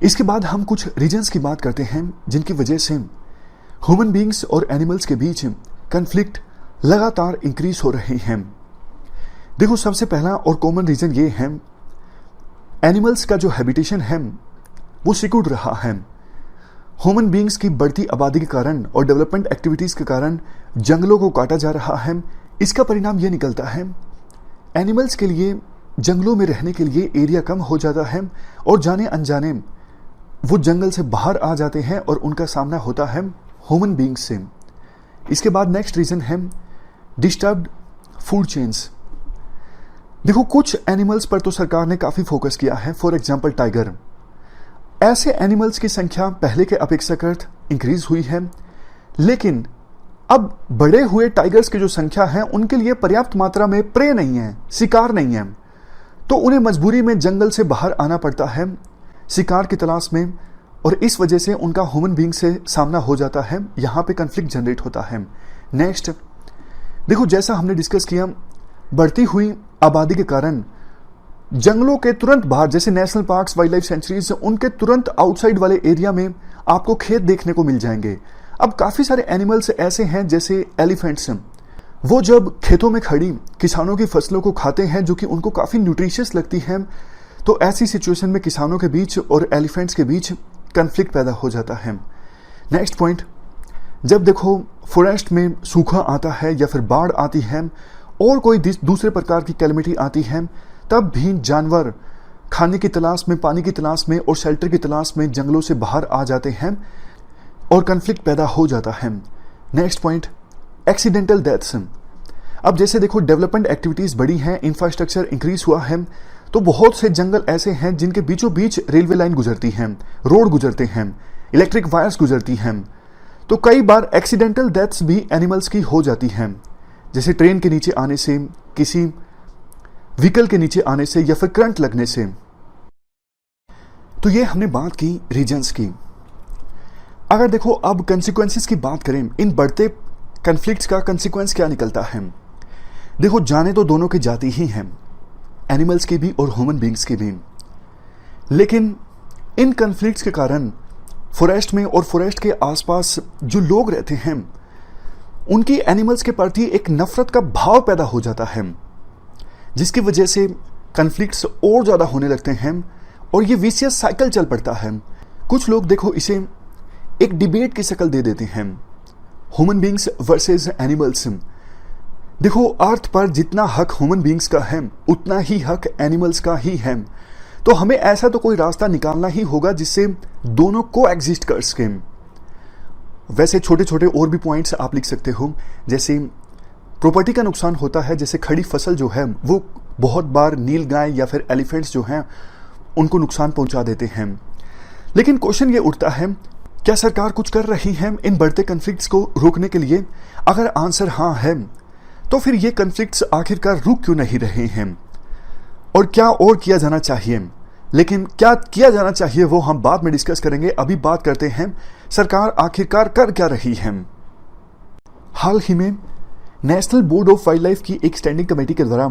Speaker 1: इसके बाद हम कुछ regions की बात करते हैं जिनकी वजह से ह्यूमन बींग्स और एनिमल्स के बीच कन्फ्लिक्ट लगातार इंक्रीज हो रहे हैं। देखो सबसे पहला और कॉमन रीजन ये है, एनिमल्स का जो हैबिटेशन है वो सिकुड़ रहा है। ह्यूमन बींग्स की बढ़ती आबादी के कारण और डेवलपमेंट एक्टिविटीज के कारण जंगलों को काटा जा रहा है। इसका परिणाम ये निकलता है एनिमल्स के लिए जंगलों में रहने के लिए एरिया कम हो जाता है और जाने अनजाने वो जंगल से बाहर आ जाते हैं और उनका सामना होता है ह्यूमन बींग्स से। इसके बाद नेक्स्ट रीजन है डिस्टर्ब्ड फूड चेन्स। देखो कुछ एनिमल्स पर तो सरकार ने काफी फोकस किया है, फॉर एग्जांपल टाइगर। ऐसे एनिमल्स की संख्या पहले के अपेक्षाकृत इंक्रीज हुई है, लेकिन अब बड़े हुए टाइगर्स की जो संख्या है उनके लिए पर्याप्त मात्रा में प्रे नहीं है, शिकार नहीं है, तो उन्हें मजबूरी में जंगल से बाहर आना पड़ता है शिकार की तलाश में, और इस वजह से उनका ह्यूमन बीइंग से सामना हो जाता है। यहां पे कन्फ्लिक्ट जनरेट होता है। नेक्स्ट देखो, जैसा हमने डिस्कस किया, बढ़ती हुई आबादी के कारण जंगलों के तुरंत बाहर जैसे national parks, wild life sanctuaries, उनके तुरंत आउटसाइड वाले एरिया में आपको खेत देखने को मिल जाएंगे। अब काफी सारे एनिमल्स ऐसे हैं जैसे एलिफेंट्स, वो जब खेतों में खड़ी किसानों की फसलों को खाते हैं जो कि उनको काफी न्यूट्रिशियस लगती है, तो ऐसी सिचुएशन में किसानों के बीच और एलिफेंट्स के बीच कन्फ्लिक्ट पैदा हो जाता है। नेक्स्ट पॉइंट, जब देखो फॉरेस्ट में सूखा आता है या फिर बाढ़ आती है और कोई दूसरे प्रकार की कैलेमिटी आती है, तब भी जानवर खाने की तलाश में, पानी की तलाश में और शेल्टर की तलाश में जंगलों से बाहर आ जाते हैं और कन्फ्लिक्ट पैदा हो जाता है। Next point, accidental deaths. अब जैसे देखो डेवलपमेंट एक्टिविटीज बढ़ी हैं, इंफ्रास्ट्रक्चर इंक्रीज हुआ है, तो बहुत से जंगल ऐसे हैं जिनके बीचों बीच रेलवे लाइन गुजरती हैं, रोड गुजरते हैं, इलेक्ट्रिक वायर्स गुजरती हैं, तो कई बार एक्सीडेंटल डेथ्स भी एनिमल्स की हो जाती हैं, जैसे ट्रेन के नीचे आने से, किसी व्हीकल के नीचे आने से या फिर करंट लगने से। तो ये हमने बात की रीजन्स की। अगर देखो अब कंसिक्वेंसेस की बात करें, इन बढ़ते कन्फ्लिक्ट्स का कंसिक्वेंस क्या निकलता है। देखो जाने तो दोनों की जाती ही हैं, एनिमल्स की भी और ह्यूमन बींग्स की भी, लेकिन इन कन्फ्लिक्ट्स के कारण फॉरेस्ट में और फॉरेस्ट के आसपास जो लोग रहते हैं उनकी एनिमल्स के प्रति एक नफरत का भाव पैदा हो जाता है, जिसकी वजह से कन्फ्लिक्ट्स और ज़्यादा होने लगते हैं और ये विशियस साइकिल चल पड़ता है। कुछ लोग देखो इसे एक डिबेट की शक्ल दे देते हैं, ह्यूमन बींग्स वर्सेस एनिमल्स। देखो अर्थ पर जितना हक ह्यूमन बींग्स का है उतना ही हक एनिमल्स का ही है, तो हमें ऐसा तो कोई रास्ता निकालना ही होगा जिससे दोनों को एग्जिस्ट कर सकें। वैसे छोटे छोटे और भी पॉइंट्स आप लिख सकते हो, जैसे प्रॉपर्टी का नुकसान होता है, जैसे खड़ी फसल जो है वो बहुत बार नीलगाय या फिर एलिफेंट्स जो हैं उनको नुकसान पहुंचा देते हैं। लेकिन क्वेश्चन ये उठता है, क्या सरकार कुछ कर रही है इन बढ़ते कन्फ्लिक्ट्स को रोकने के लिए? अगर आंसर हाँ है, तो फिर ये कन्फ्लिक्ट्स आखिरकार रुक क्यों नहीं रहे हैं और क्या और किया जाना चाहिए? लेकिन क्या किया जाना चाहिए वो हम बाद में डिस्कस करेंगे। अभी बात करते हैं सरकार आखिरकार कर क्या रही है। हाल ही में national board of wild life की एक स्टैंडिंग कमेटी के द्वारा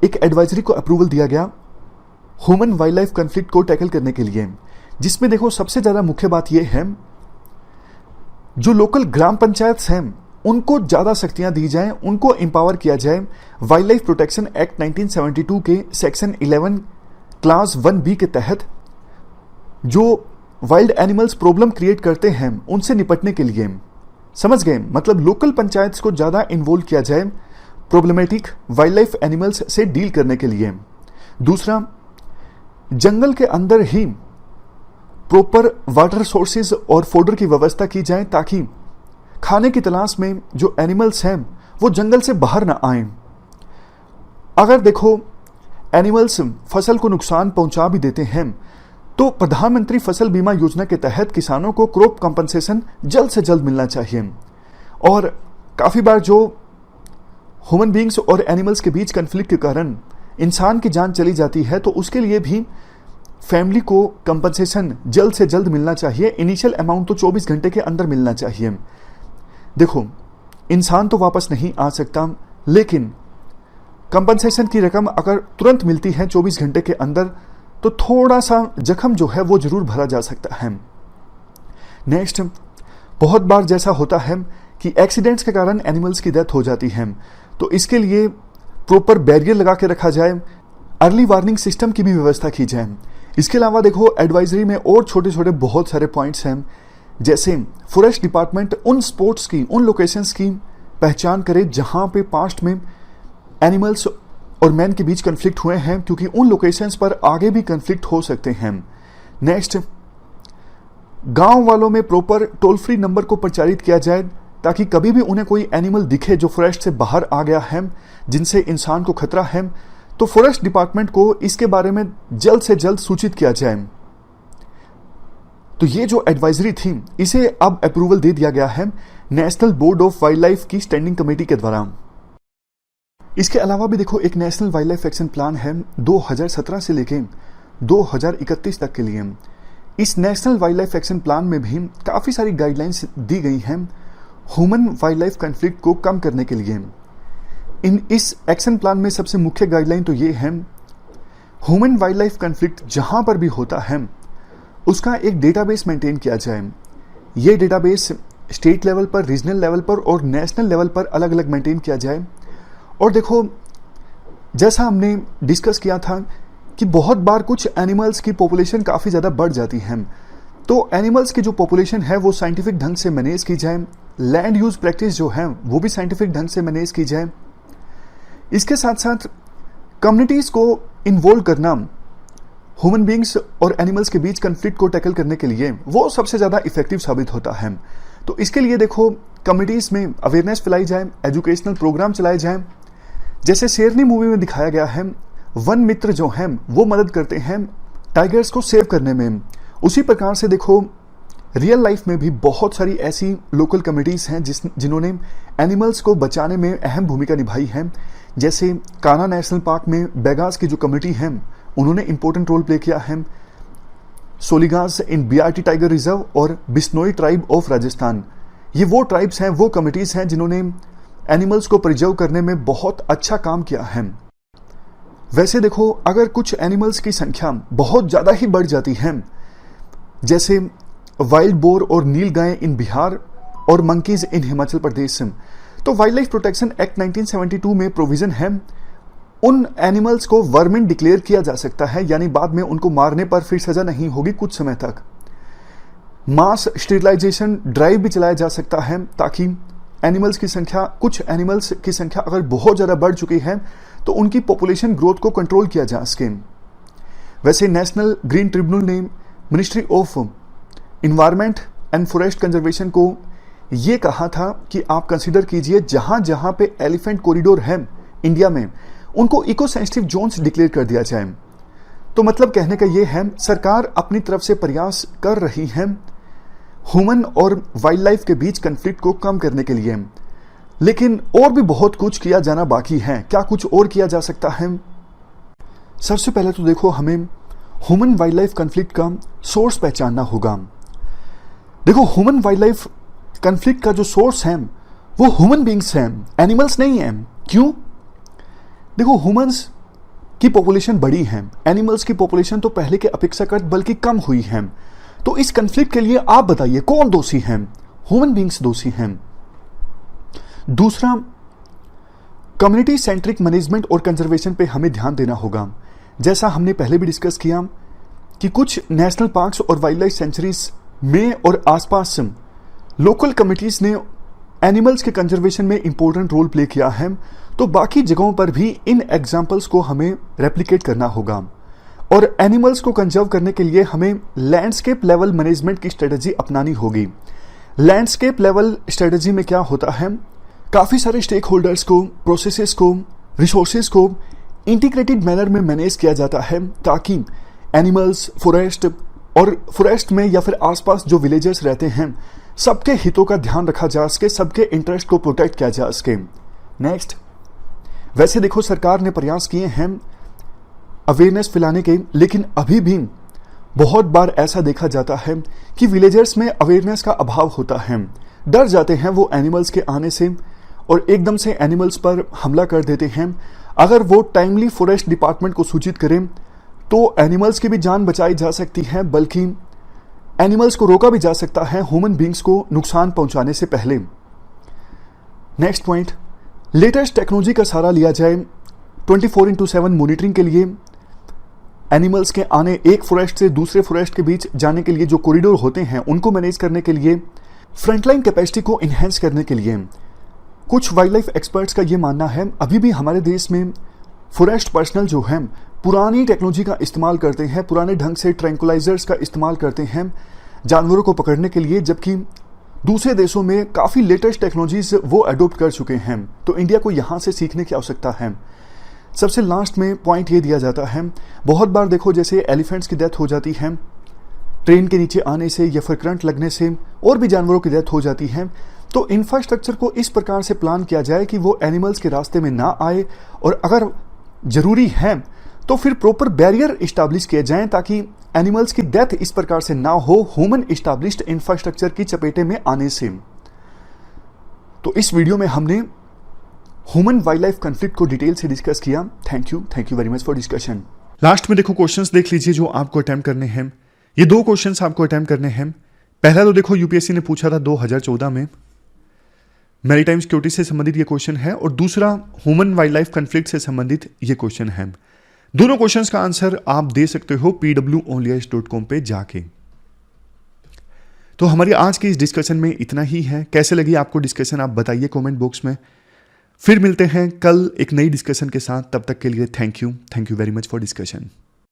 Speaker 1: एक एडवाइजरी को अप्रूवल दिया गया ह्यूमन वाइल्ड लाइफ कन्फ्लिक्ट को टैकल करने के लिए, जिसमें देखो सबसे ज्यादा मुख्य बात यह है जो लोकल ग्राम पंचायत हैं उनको ज्यादा शक्तियां दी जाएं, उनको एम्पावर किया जाए। वाइल्ड लाइफ प्रोटेक्शन एक्ट 1972 के सेक्शन 11 क्लास 1B के तहत जो वाइल्ड एनिमल्स प्रॉब्लम क्रिएट करते हैं उनसे निपटने के लिए समझ गए, मतलब लोकल पंचायत को ज़्यादा इन्वॉल्व किया जाए प्रॉब्लमेटिक वाइल्ड लाइफ एनिमल्स से डील करने के लिए। दूसरा, जंगल के अंदर ही प्रॉपर वाटर सोर्सेज और फोडर की व्यवस्था की जाए ताकि खाने की तलाश में जो एनिमल्स हैं वो जंगल से बाहर ना आए। अगर देखो एनिमल्स फसल को नुकसान पहुंचा भी देते हैं तो प्रधानमंत्री फसल बीमा योजना के तहत किसानों को क्रॉप कंपनसेशन जल्द से जल्द मिलना चाहिए। और काफ़ी बार जो ह्यूमन बींग्स और एनिमल्स के बीच कन्फ्लिक्ट के कारण इंसान की जान चली जाती है तो उसके लिए भी फैमिली को कंपनसेशन जल्द से जल्द मिलना चाहिए। इनिशियल अमाउंट तो 24 घंटे के अंदर मिलना चाहिए। देखो, इंसान तो वापस नहीं आ सकता, लेकिन कंपनसेशन की रकम अगर तुरंत मिलती है 24 घंटे के अंदर तो थोड़ा सा जख्म जो है वो जरूर भरा जा सकता है। नेक्स्ट, बहुत बार जैसा होता है कि एक्सीडेंट्स के कारण एनिमल्स की डेथ हो जाती है, तो इसके लिए प्रॉपर बैरियर लगा के रखा जाए, अर्ली वार्निंग सिस्टम की भी व्यवस्था की जाए। इसके अलावा देखो एडवाइजरी में और छोटे छोटे बहुत सारे पॉइंट्स हैं, जैसे फॉरेस्ट डिपार्टमेंट उन स्पॉट्स की, उन लोकेशंस की पहचान करे जहां पे पास्ट में एनिमल्स और मैन के बीच कन्फ्लिक्ट हुए हैं, क्योंकि उन लोकेशंस पर आगे भी कन्फ्लिक्ट हो सकते हैं। नेक्स्ट, गांव वालों में प्रॉपर टोल फ्री नंबर को प्रचारित किया जाए ताकि कभी भी उन्हें कोई एनिमल दिखे जो फॉरेस्ट से बाहर आ गया है, जिनसे इंसान को खतरा है, तो फॉरेस्ट डिपार्टमेंट को इसके बारे में जल्द से जल्द सूचित किया जाए। तो ये जो एडवाइजरी थी इसे अब अप्रूवल दे दिया गया है national board of wild life की स्टैंडिंग कमेटी के द्वारा। इसके अलावा भी देखो एक national wild life action plan है 2017 से लेके 2031 तक के लिए। इस national wild life action plan में भी काफ़ी सारी गाइडलाइंस दी गई हैं ह्यूमन वाइल्ड लाइफ कन्फ्लिक्ट को कम करने के लिए। इस एक्शन प्लान में सबसे मुख्य गाइडलाइन तो ये है, ह्यूमन वाइल्ड लाइफ कन्फ्लिक्ट जहाँ पर भी होता है उसका एक डेटाबेस मेंटेन किया जाए। ये डेटाबेस स्टेट लेवल पर, रीजनल लेवल पर और नेशनल लेवल पर अलग अलग मेंटेन किया जाए। और देखो, जैसा हमने डिस्कस किया था कि बहुत बार कुछ एनिमल्स की पॉपुलेशन काफ़ी ज़्यादा बढ़ जाती है, तो एनिमल्स की जो पॉपुलेशन है वो साइंटिफिक ढंग से मैनेज की जाए, लैंड यूज प्रैक्टिस जो है वो भी साइंटिफिक ढंग से मैनेज की जाए। इसके साथ साथ कम्युनिटीज़ को इन्वॉल्व करना ह्यूमन बींग्स और एनिमल्स के बीच कन्फ्लिक्ट को टैकल करने के लिए वो सबसे ज़्यादा इफेक्टिव साबित होता है। तो इसके लिए देखो कम्युनिटीज़ में अवेयरनेस फैलाई जाए, एजुकेशनल प्रोग्राम चलाए जाएं। जैसे शेरनी मूवी में दिखाया गया है, वन मित्र जो हैं वो मदद करते हैं टाइगर्स को सेव करने में। उसी प्रकार से देखो रियल लाइफ में भी बहुत सारी ऐसी लोकल कम्युनिटीज़ हैं जिन्होंने एनिमल्स को बचाने में अहम भूमिका निभाई है। जैसे कान्हा नेशनल पार्क में बेगास की जो कम्युनिटी है उन्होंने इंपॉर्टेंट रोल प्ले किया है। सोलिगास इन बीआरटी टाइगर रिजर्व और बिश्नोई ट्राइब ऑफ राजस्थान, ये वो ट्राइब्स हैं, वो कम्युनिटीज़ हैं जिन्होंने एनिमल्स को प्रिजर्व करने में बहुत अच्छा काम किया है। वैसे देखो अगर कुछ एनिमल्स की संख्या बहुत ज़्यादा ही बढ़ जाती है, जैसे वाइल्ड बोर और नील गाय इन बिहार और मंकीज इन हिमाचल प्रदेश, तो वाइल्ड लाइफ प्रोटेक्शन एक्ट 1972 में प्रोविजन है उन एनिमल्स को वर्मिन डिक्लेयर किया जा सकता है, यानी बाद में उनको मारने पर फिर सजा नहीं होगी कुछ समय तक। मास स्टेरिलाइजेशन ड्राइव भी चलाया जा सकता है ताकि एनिमल्स की संख्या, कुछ एनिमल्स की संख्या अगर बहुत ज़्यादा बढ़ चुकी है तो उनकी पॉपुलेशन ग्रोथ को कंट्रोल किया जा सके। वैसे नेशनल ग्रीन ट्रिब्यूनल ने ministry of environment and forest conservation को ये कहा था कि आप कंसीडर कीजिए जहाँ जहाँ पे एलिफेंट कॉरिडोर है इंडिया में उनको इको सेंसिटिव जोन्स डिक्लेयर कर दिया जाए। तो मतलब कहने का ये है सरकार अपनी तरफ से प्रयास कर रही है ह्यूमन और वाइल्ड लाइफ के बीच कन्फ्लिक्ट को कम करने के लिए, लेकिन और भी बहुत कुछ किया जाना बाकी है। क्या कुछ और किया जा सकता है? सबसे पहले तो देखो हमें ह्यूमन वाइल्ड लाइफ कन्फ्लिक्ट का सोर्स पहचानना होगा। देखो ह्यूमन वाइल्ड लाइफ कन्फ्लिक्ट का जो सोर्स है वो ह्यूमन बींग्स हैं, एनिमल्स नहीं हैं। क्यों? देखो ह्यूमंस की पॉपुलेशन बढ़ी है, एनिमल्स की पॉपुलेशन तो पहले के अपेक्षाकृत बल्कि कम हुई है। तो इस कन्फ्लिक्ट के लिए आप बताइए कौन दोषी हैं? ह्यूमन बींग्स दोषी हैं। दूसरा, कम्युनिटी सेंट्रिक मैनेजमेंट और कंजर्वेशन पे हमें ध्यान देना होगा। जैसा हमने पहले भी डिस्कस किया कि कुछ नेशनल पार्क्स और वाइल्ड लाइफ सेंचुरीज में और आसपास लोकल कमिटीज ने एनिमल्स के कंजर्वेशन में इंपॉर्टेंट रोल प्ले किया है, तो बाकी जगहों पर भी इन एग्जाम्पल्स को हमें रेप्लिकेट करना होगा। और एनिमल्स को कंजर्व करने के लिए हमें लैंडस्केप लेवल मैनेजमेंट की स्ट्रेटजी अपनानी होगी। लैंडस्केप लेवल स्ट्रेटजी में क्या होता है, काफ़ी सारे स्टेक होल्डर्स को, प्रोसेसेस को, रिसोर्सेज को इंटीग्रेटेड मैनर में मैनेज किया जाता है, ताकि एनिमल्स, फॉरेस्ट और फॉरेस्ट में या फिर आसपास जो विलेजर्स रहते हैं सबके हितों का ध्यान रखा जा सके, सबके इंटरेस्ट को प्रोटेक्ट किया जा सके। नेक्स्ट, वैसे देखो सरकार ने प्रयास किए हैं अवेयरनेस फैलाने के, लेकिन अभी भी बहुत बार ऐसा देखा जाता है कि विलेजर्स में अवेयरनेस का अभाव होता है, डर जाते हैं वो एनिमल्स के आने से और एकदम से एनिमल्स पर हमला कर देते हैं। अगर वो टाइमली फॉरेस्ट डिपार्टमेंट को सूचित करें तो एनिमल्स की भी जान बचाई जा सकती है, बल्कि एनिमल्स को रोका भी जा सकता है ह्यूमन बींग्स को नुकसान पहुंचाने से पहले। नेक्स्ट पॉइंट, लेटेस्ट टेक्नोलॉजी का सहारा लिया जाए 24/7 मॉनिटरिंग के लिए। एनिमल्स के आने, एक फॉरेस्ट से दूसरे फॉरेस्ट के बीच जाने के लिए जो कॉरिडोर होते हैं उनको मैनेज करने के लिए, फ्रंटलाइन कैपेसिटी को इन्हेंस करने के लिए। कुछ वाइल्ड लाइफ एक्सपर्ट्स का ये मानना है अभी भी हमारे देश में फॉरेस्ट पर्सनल जो हैं पुरानी टेक्नोलॉजी का इस्तेमाल करते हैं, पुराने ढंग से ट्रैंकुलाइजर्स का इस्तेमाल करते हैं जानवरों को पकड़ने के लिए, जबकि दूसरे देशों में काफ़ी लेटेस्ट टेक्नोलॉजीज वो अडोप्ट कर चुके हैं। तो इंडिया को यहाँ से सीखने की आवश्यकता है। सबसे लास्ट में पॉइंट ये दिया जाता है, बहुत बार देखो जैसे एलिफेंट्स की डेथ हो जाती है ट्रेन के नीचे आने से या फिर करंट लगने से, और भी जानवरों की डेथ हो जाती है। तो इंफ्रास्ट्रक्चर को इस प्रकार से प्लान किया जाए कि वो एनिमल्स के रास्ते में ना आए, और अगर जरूरी है तो फिर प्रॉपर बैरियर इस्टेब्लिश किए जाएं ताकि एनिमल्स की डेथ इस प्रकार से ना हो ह्यूमन इस्टेब्लिश्ड इंफ्रास्ट्रक्चर की चपेटे में आने से। तो इस वीडियो में हमने ह्यूमन वाइल्ड लाइफ कॉन्फ्लिक्ट को डिटेल से डिस्कस किया। Thank you very much for discussion. Last में देखो क्वेश्चंस देख लीजिए जो आपको अटेम्प्ट करने हैं। ये 2 क्वेश्चंस आपको अटेम्प्ट करने हैं। पहला तो देखो यूपीएससी ने पूछा था 2014 में, मैरीटाइम सिक्योरिटी से संबंधित ये क्वेश्चन है, और दूसरा ह्यूमन वाइल्ड लाइफ कॉन्फ्लिक्ट से संबंधित ये क्वेश्चन है। दोनों क्वेश्चंस का आंसर आप दे सकते हो pwonlyis.com पे जाके। तो हमारी आज की इस डिस्कशन में इतना ही है। कैसे लगी आपको डिस्कशन आप बताइए कमेंट बॉक्स में। फिर मिलते हैं कल एक नई डिस्कशन के साथ। तब तक के लिए thank you very much for discussion.